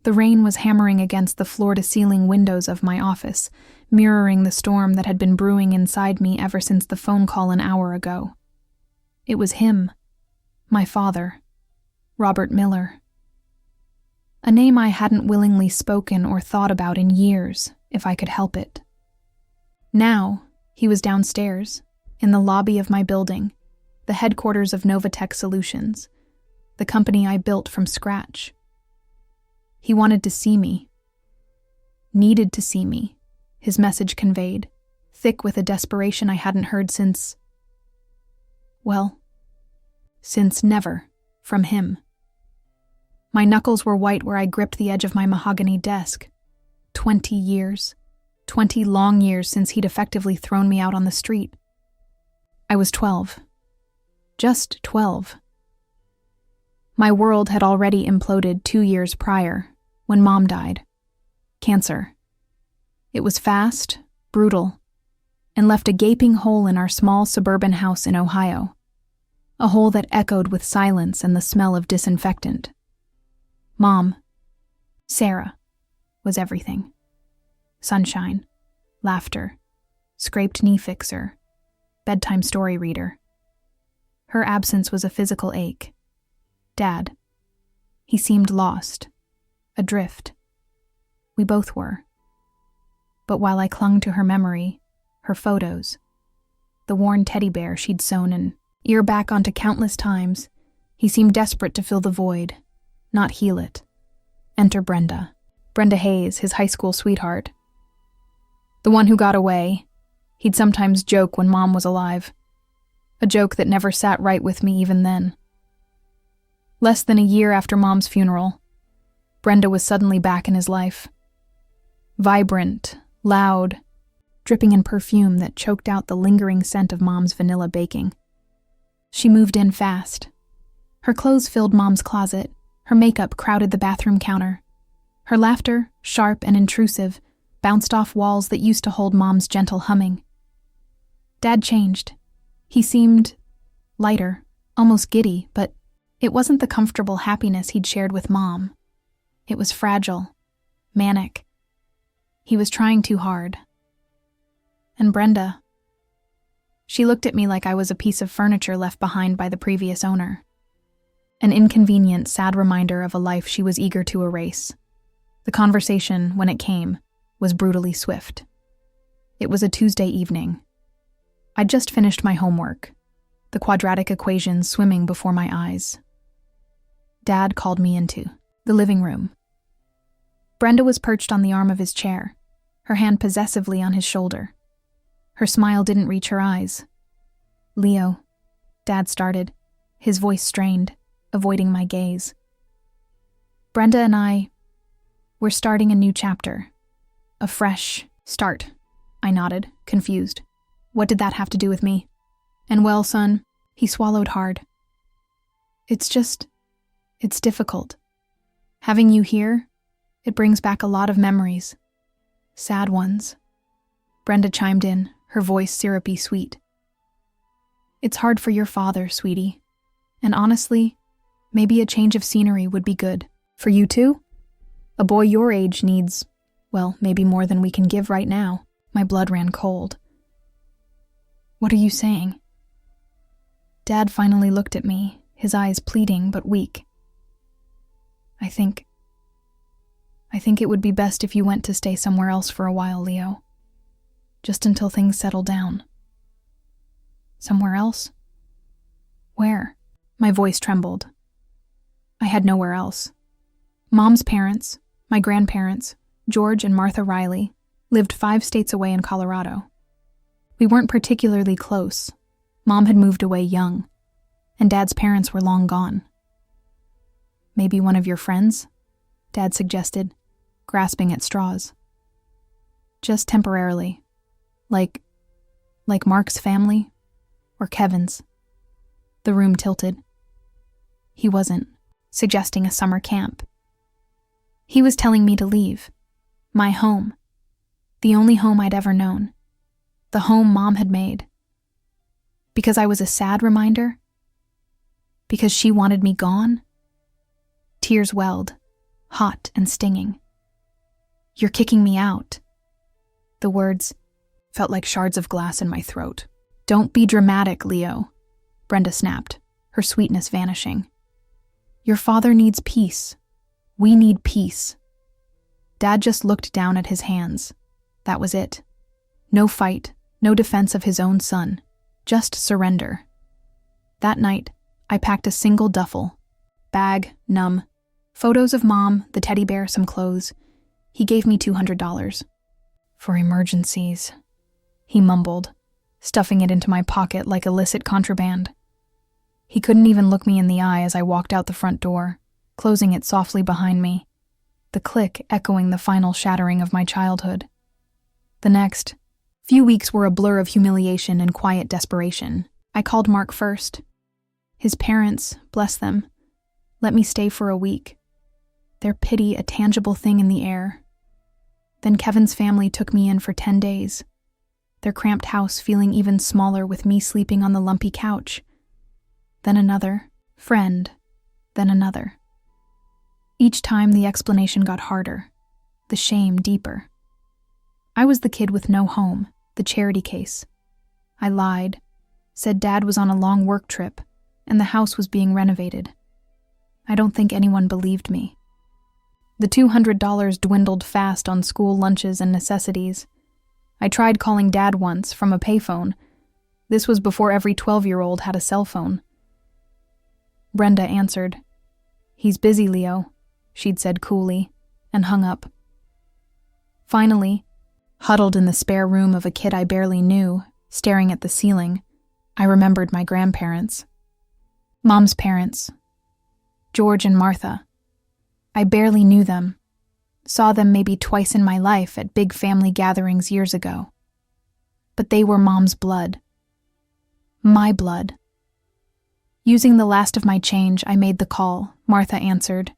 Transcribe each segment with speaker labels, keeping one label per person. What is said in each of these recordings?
Speaker 1: The rain was hammering against the floor-to-ceiling windows of my office, mirroring the storm that had been brewing inside me ever since the phone call an hour ago. It was him, my father, Robert Miller. A name I hadn't willingly spoken or thought about in years, if I could help it. Now, he was downstairs, in the lobby of my building, the headquarters of Novatech Solutions, the company I built from scratch. He wanted to see me. Needed to see me, his message conveyed, thick with a desperation I hadn't heard since never, from him. My knuckles were white where I gripped the edge of my mahogany desk. 20 years. 20 long years since he'd effectively thrown me out on the street. I was 12. Just 12. My world had already imploded 2 years prior, when Mom died. Cancer. It was fast, brutal, and left a gaping hole in our small suburban house in Ohio. A hole that echoed with silence and the smell of disinfectant. Mom, Sarah, was everything. Sunshine, laughter, scraped knee fixer, bedtime story reader. Her absence was a physical ache. Dad. He seemed lost, adrift. We both were. But while I clung to her memory, her photos, the worn teddy bear she'd sewn an ear back onto countless times, he seemed desperate to fill the void, not heal it. Enter Brenda. Brenda Hayes, his high school sweetheart. The one who got away. He'd sometimes joke when Mom was alive. A joke that never sat right with me even then. Less than a year after Mom's funeral, Brenda was suddenly back in his life. Vibrant, loud, dripping in perfume that choked out the lingering scent of Mom's vanilla baking. She moved in fast. Her clothes filled Mom's closet. Her makeup crowded the bathroom counter. Her laughter, sharp and intrusive, bounced off walls that used to hold Mom's gentle humming. Dad changed. He seemed lighter, almost giddy, but it wasn't the comfortable happiness he'd shared with Mom. It was fragile, manic. He was trying too hard. And Brenda. She looked at me like I was a piece of furniture left behind by the previous owner. An inconvenient, sad reminder of a life she was eager to erase. The conversation, when it came, was brutally swift. It was a Tuesday evening. I'd just finished my homework, the quadratic equations swimming before my eyes. Dad called me into the living room. Brenda was perched on the arm of his chair, her hand possessively on his shoulder. Her smile didn't reach her eyes. "Leo," Dad started, his voice strained, avoiding my gaze. "Brenda and we're starting a new chapter. A fresh start." I nodded, confused. What did that have to do with me? "And well, son," he swallowed hard. It's difficult. Having you here, it brings back a lot of memories. Sad ones." Brenda chimed in, her voice syrupy sweet. "It's hard for your father, sweetie. And honestly, maybe a change of scenery would be good. For you too? A boy your age needs, maybe more than we can give right now." My blood ran cold. "What are you saying?" Dad finally looked at me, his eyes pleading but weak. I think it would be best if you went to stay somewhere else for a while, Leo. Just until things settle down." "Somewhere else? Where?" My voice trembled. I had nowhere else. Mom's parents, my grandparents, George and Martha Riley, lived 5 states away in Colorado. We weren't particularly close. Mom had moved away young, and Dad's parents were long gone. "Maybe one of your friends?" Dad suggested, grasping at straws. "Just temporarily. Like Mark's family? Or Kevin's?" The room tilted. He wasn't suggesting a summer camp. He was telling me to leave. My home. The only home I'd ever known. The home Mom had made. Because I was a sad reminder? Because she wanted me gone? Tears welled, hot and stinging. "You're kicking me out." The words felt like shards of glass in my throat. "Don't be dramatic, Leo," Brenda snapped, her sweetness vanishing. "Your father needs peace. We need peace." Dad just looked down at his hands. That was it. No fight, no defense of his own son, just surrender. That night, I packed a single duffel. Bag, numb. Photos of Mom, the teddy bear, some clothes. He gave me $200. "For emergencies," he mumbled, stuffing it into my pocket like illicit contraband. He couldn't even look me in the eye as I walked out the front door, closing it softly behind me, the click echoing the final shattering of my childhood. The next few weeks were a blur of humiliation and quiet desperation. I called Mark first. His parents, bless them, let me stay for a week. Their pity a tangible thing in the air. Then Kevin's family took me in for 10 days, their cramped house feeling even smaller with me sleeping on the lumpy couch. Then another friend, then another. Each time the explanation got harder, the shame deeper. I was the kid with no home, the charity case. I lied, said Dad was on a long work trip, and the house was being renovated. I don't think anyone believed me. The $200 dwindled fast on school lunches and necessities. I tried calling Dad once from a payphone. This was before every 12-year-old had a cell phone. Brenda answered. "He's busy, Leo," she'd said coolly, and hung up. Finally, huddled in the spare room of a kid I barely knew, staring at the ceiling, I remembered my grandparents. Mom's parents, George and Martha. I barely knew them, saw them maybe twice in my life at big family gatherings years ago. But they were Mom's blood. My blood. Using the last of my change, I made the call. Martha answered,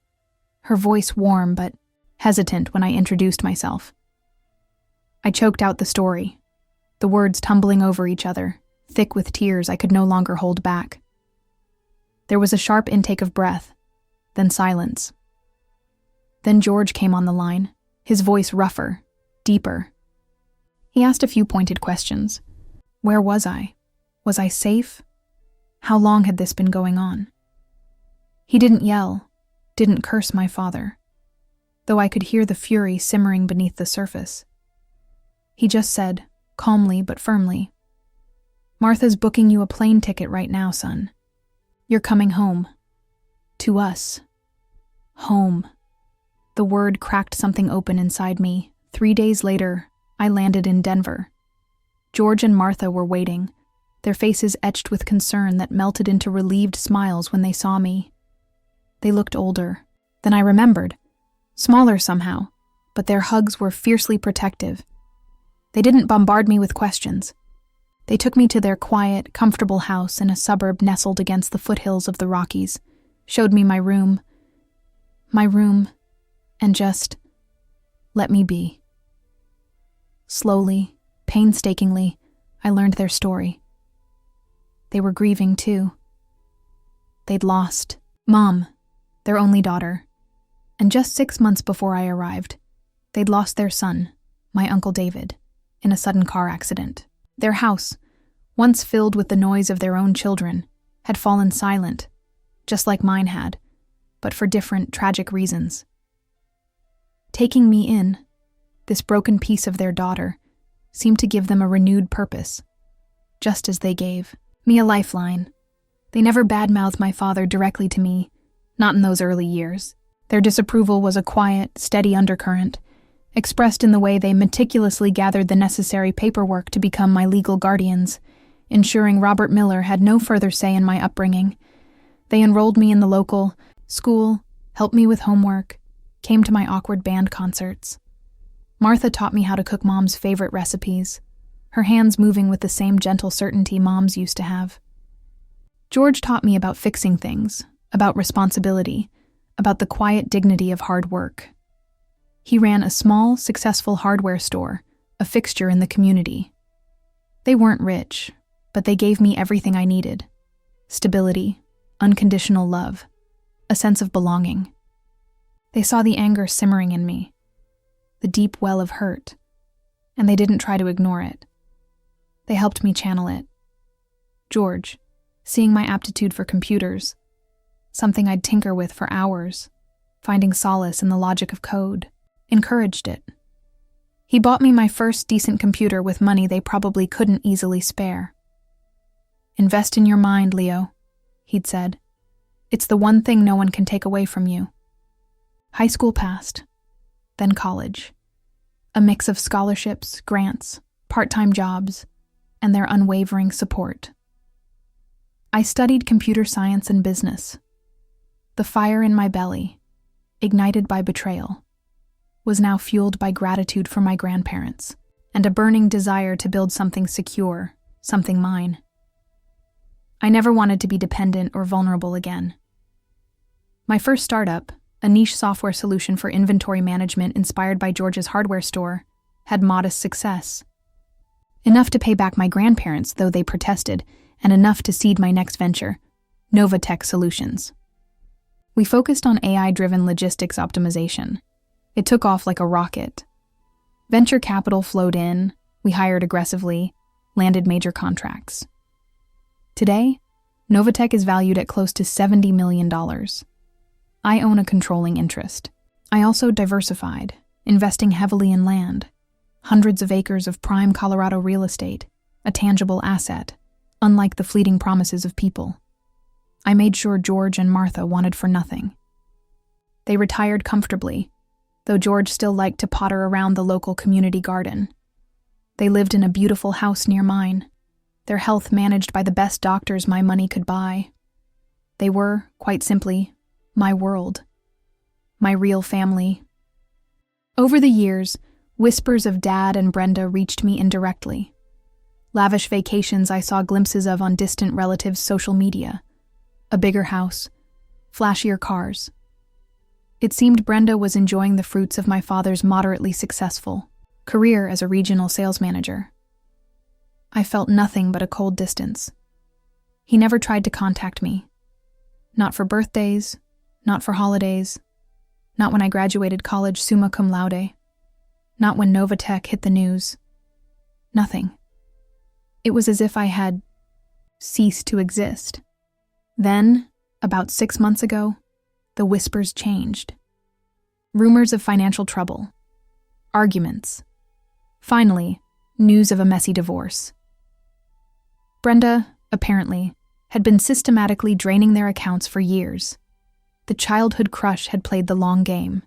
Speaker 1: her voice warm but hesitant when I introduced myself. I choked out the story, the words tumbling over each other, thick with tears I could no longer hold back. There was a sharp intake of breath, then silence. Then George came on the line, his voice rougher, deeper. He asked a few pointed questions. Where was I? Was I safe? How long had this been going on? He didn't yell, didn't curse my father, though I could hear the fury simmering beneath the surface. He just said, calmly but firmly, "Martha's booking you a plane ticket right now, son. You're coming home. To us. Home." The word cracked something open inside me. 3 days later, I landed in Denver. George and Martha were waiting, their faces etched with concern that melted into relieved smiles when they saw me. They looked older. Then I remembered. Smaller somehow, but their hugs were fiercely protective. They didn't bombard me with questions. They took me to their quiet, comfortable house in a suburb nestled against the foothills of the Rockies, showed me my room, and just let me be. Slowly, painstakingly, I learned their story. They were grieving too. They'd lost Mom, their only daughter, and just 6 months before I arrived, they'd lost their son, my Uncle David, in a sudden car accident. Their house, once filled with the noise of their own children, had fallen silent, just like mine had, but for different, tragic reasons. Taking me in, this broken piece of their daughter, seemed to give them a renewed purpose, just as they gave me a lifeline. They never badmouthed my father directly to me, not in those early years. Their disapproval was a quiet, steady undercurrent, expressed in the way they meticulously gathered the necessary paperwork to become my legal guardians, ensuring Robert Miller had no further say in my upbringing. They enrolled me in the local school, helped me with homework, came to my awkward band concerts. Martha taught me how to cook Mom's favorite recipes, her hands moving with the same gentle certainty Moms used to have. George taught me about fixing things, about responsibility, about the quiet dignity of hard work. He ran a small, successful hardware store, a fixture in the community. They weren't rich, but they gave me everything I needed: stability, unconditional love, a sense of belonging. They saw the anger simmering in me, the deep well of hurt, and they didn't try to ignore it. They helped me channel it. George, seeing my aptitude for computers, something I'd tinker with for hours, finding solace in the logic of code, encouraged it. He bought me my first decent computer with money they probably couldn't easily spare. "Invest in your mind, Leo," he'd said. "It's the one thing no one can take away from you." High school passed, then college. A mix of scholarships, grants, part-time jobs, and their unwavering support. I studied computer science and business. The fire in my belly, ignited by betrayal, was now fueled by gratitude for my grandparents and a burning desire to build something secure, something mine. I never wanted to be dependent or vulnerable again. My first startup, a niche software solution for inventory management inspired by George's hardware store, had modest success. Enough to pay back my grandparents, though they protested, and enough to seed my next venture, Novatech Solutions. We focused on AI-driven logistics optimization. It took off like a rocket. Venture capital flowed in, we hired aggressively, landed major contracts. Today, Novatech is valued at close to $70 million. I own a controlling interest. I also diversified, investing heavily in land, hundreds of acres of prime Colorado real estate, a tangible asset, unlike the fleeting promises of people. I made sure George and Martha wanted for nothing. They retired comfortably, though George still liked to potter around the local community garden. They lived in a beautiful house near mine, their health managed by the best doctors my money could buy. They were, quite simply, my world, my real family. Over the years, whispers of Dad and Brenda reached me indirectly. Lavish vacations I saw glimpses of on distant relatives' social media. A bigger house, flashier cars. It seemed Brenda was enjoying the fruits of my father's moderately successful career as a regional sales manager. I felt nothing but a cold distance. He never tried to contact me. Not for birthdays, not for holidays, not when I graduated college summa cum laude, not when Novatech hit the news. Nothing. It was as if I had ceased to exist. Then, about 6 months ago, the whispers changed. Rumors of financial trouble, arguments, finally, news of a messy divorce. Brenda, apparently, had been systematically draining their accounts for years. The childhood crush had played the long game.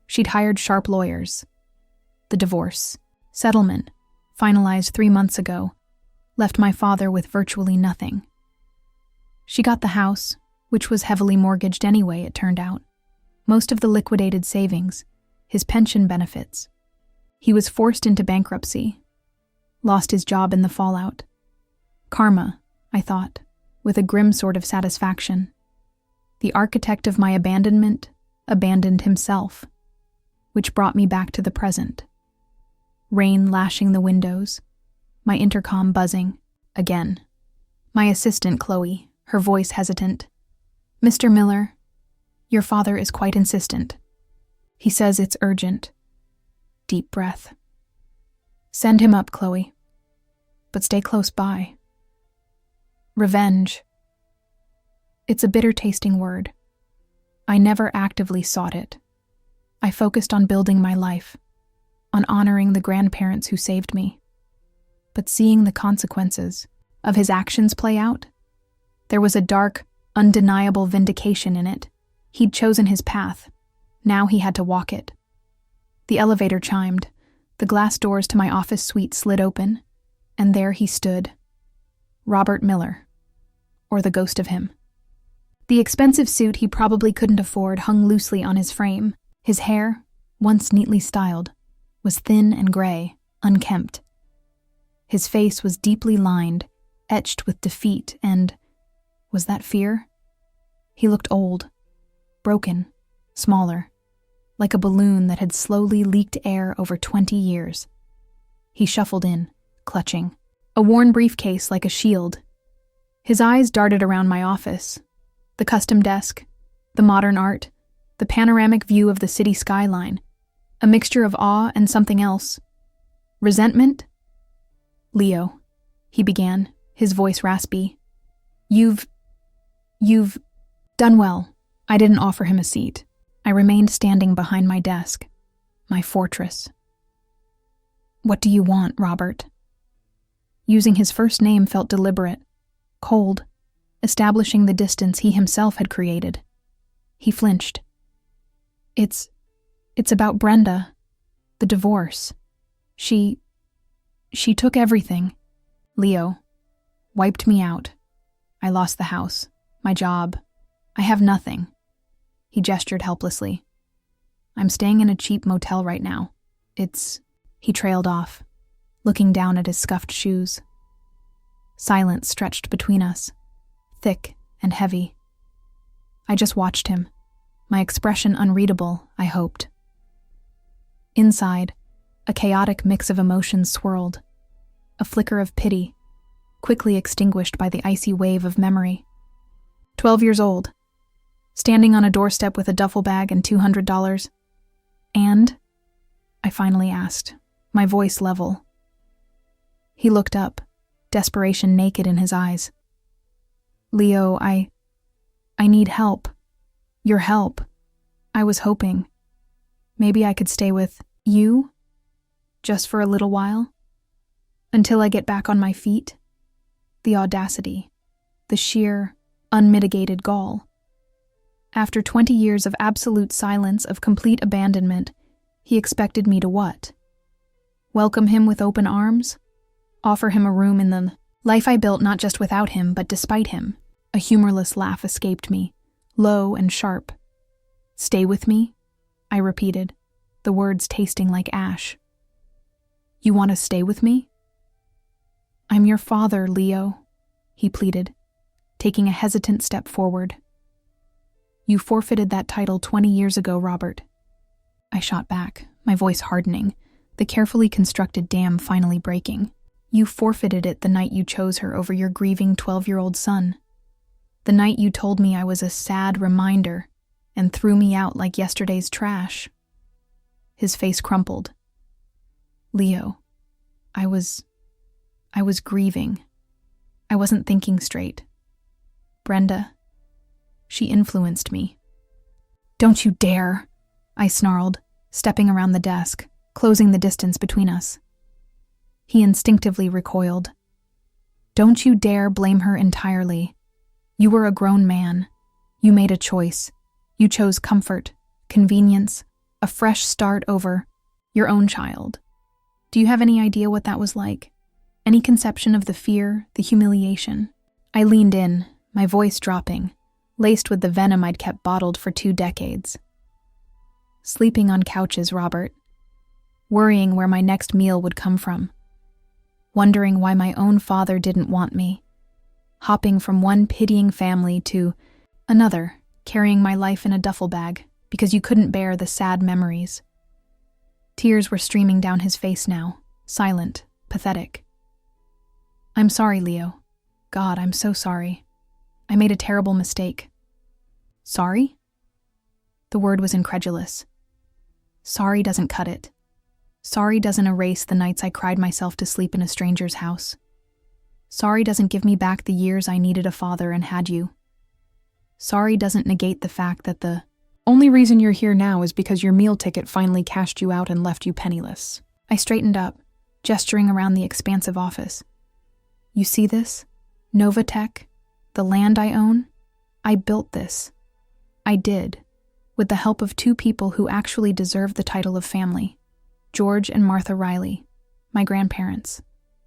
Speaker 1: She'd hired sharp lawyers. The divorce, settlement, finalized 3 months ago, left my father with virtually nothing. She got the house, which was heavily mortgaged anyway, it turned out. Most of the liquidated savings, his pension benefits. He was forced into bankruptcy, lost his job in the fallout. Karma, I thought, with a grim sort of satisfaction. The architect of my abandonment abandoned himself, which brought me back to the present. Rain lashing the windows, my intercom buzzing, again. My assistant, Chloe, her voice hesitant. "Mr. Miller, your father is quite insistent. He says it's urgent." Deep breath. "Send him up, Chloe. But stay close by." Revenge. It's a bitter-tasting word. I never actively sought it. I focused on building my life, on honoring the grandparents who saved me. But seeing the consequences of his actions play out, there was a dark, undeniable vindication in it. He'd chosen his path. Now he had to walk it. The elevator chimed. The glass doors to my office suite slid open, and there he stood. Robert Miller, or the ghost of him. The expensive suit he probably couldn't afford hung loosely on his frame. His hair, once neatly styled, was thin and gray, unkempt. His face was deeply lined, etched with defeat and, was that fear? He looked old, broken, smaller, like a balloon that had slowly leaked air over 20 years. He shuffled in, clutching, a worn briefcase like a shield. His eyes darted around my office. The custom desk, the modern art, the panoramic view of the city skyline, a mixture of awe and something else. Resentment? Leo, he began, his voice raspy. You've done well. I didn't offer him a seat. I remained standing behind my desk, my fortress. What do you want, Robert? Using his first name felt deliberate, cold, establishing the distance he himself had created. He flinched. It's about Brenda, the divorce. She took everything. Leo, wiped me out. I lost the house, my job. I have nothing. He gestured helplessly. I'm staying in a cheap motel right now. He trailed off, looking down at his scuffed shoes. Silence stretched between us, thick and heavy. I just watched him, my expression unreadable, I hoped. Inside, a chaotic mix of emotions swirled, a flicker of pity, quickly extinguished by the icy wave of memory. 12 years old, standing on a doorstep with a duffel bag and $200. And? I finally asked, my voice level. He looked up, desperation naked in his eyes. Leo, I need help. Your help. I was hoping. Maybe I could stay with you? Just for a little while? Until I get back on my feet? The audacity. The sheer, unmitigated gall. After 20 years of absolute silence, of complete abandonment, he expected me to what? Welcome him with open arms? Offer him a room in the life I built not just without him, but despite him. A humorless laugh escaped me, low and sharp. Stay with me? I repeated, the words tasting like ash. You want to stay with me? I'm your father, Leo, he pleaded, taking a hesitant step forward. You forfeited that title 20 years ago, Robert. I shot back, my voice hardening, the carefully constructed dam finally breaking. You forfeited it the night you chose her over your grieving 12-year-old son. The night you told me I was a sad reminder and threw me out like yesterday's trash. His face crumpled. Leo, I was grieving. I wasn't thinking straight. Brenda, she influenced me. Don't you dare, I snarled, stepping around the desk, closing the distance between us. He instinctively recoiled. Don't you dare blame her entirely. You were a grown man. You made a choice. You chose comfort, convenience, a fresh start over your own child. Do you have any idea what that was like? Any conception of the fear, the humiliation? I leaned in, my voice dropping, laced with the venom I'd kept bottled for 2 decades. Sleeping on couches, Robert. Worrying where my next meal would come from. Wondering why my own father didn't want me. Hopping from one pitying family to another, carrying my life in a duffel bag because you couldn't bear the sad memories. Tears were streaming down his face now, silent, pathetic. I'm sorry, Leo. God, I'm so sorry. I made a terrible mistake. Sorry? The word was incredulous. Sorry doesn't cut it. Sorry doesn't erase the nights I cried myself to sleep in a stranger's house. Sorry doesn't give me back the years I needed a father and had you. Sorry doesn't negate the fact that the only reason you're here now is because your meal ticket finally cashed you out and left you penniless. I straightened up, gesturing around the expansive office. You see this? Novatech? The land I own? I built this. I did, with the help of 2 people who actually deserve the title of family. George and Martha Riley, my grandparents,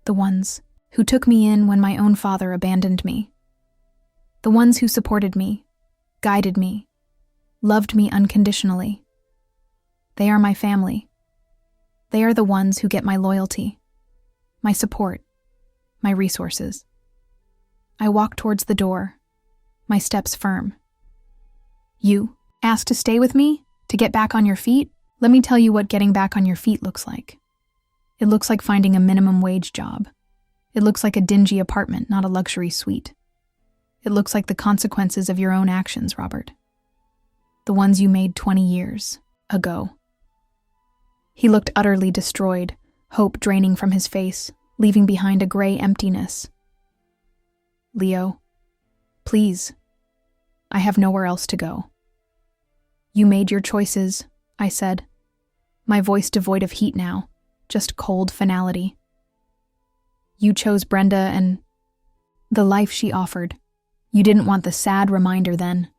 Speaker 1: the ones who took me in when my own father abandoned me. The ones who supported me, guided me, loved me unconditionally. They are my family. They are the ones who get my loyalty, my support, my resources. I walk towards the door, my steps firm. You asked to stay with me? To get back on your feet? Let me tell you what getting back on your feet looks like. It looks like finding a minimum wage job. It looks like a dingy apartment, not a luxury suite. It looks like the consequences of your own actions, Robert. the ones you made 20 years ago. He looked utterly destroyed, hope draining from his face, leaving behind a gray emptiness. Leo, please. I have nowhere else to go. You made your choices, I said, my voice devoid of heat now, just cold finality. You chose Brenda and the life she offered. You didn't want the sad reminder then.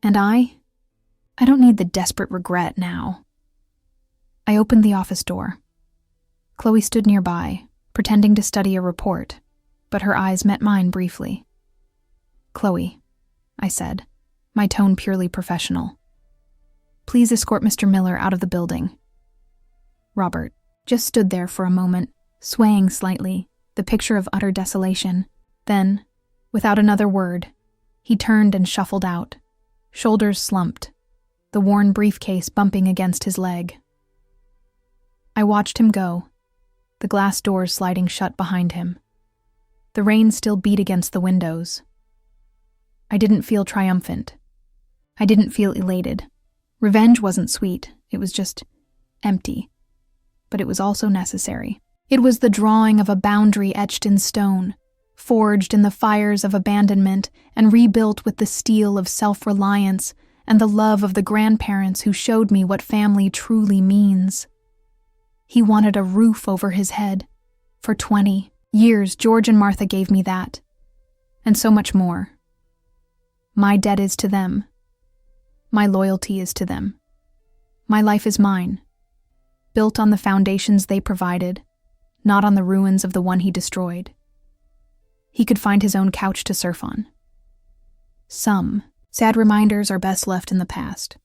Speaker 1: And I don't need the desperate regret now. I opened the office door. Chloe stood nearby, pretending to study a report, but her eyes met mine briefly. Chloe, I said, my tone purely professional. Please escort Mr. Miller out of the building. Robert just stood there for a moment, swaying slightly, the picture of utter desolation. Then, without another word, he turned and shuffled out, shoulders slumped, the worn briefcase bumping against his leg. I watched him go, the glass doors sliding shut behind him. The rain still beat against the windows. I didn't feel triumphant. I didn't feel elated. Revenge wasn't sweet, it was just empty. But it was also necessary. It was the drawing of a boundary etched in stone, forged in the fires of abandonment and rebuilt with the steel of self-reliance and the love of the grandparents who showed me what family truly means. He wanted a roof over his head. For 20 years, George and Martha gave me that. And so much more. My debt is to them. My loyalty is to them. My life is mine, built on the foundations they provided, not on the ruins of the one he destroyed. He could find his own couch to surf on. Some sad reminders are best left in the past.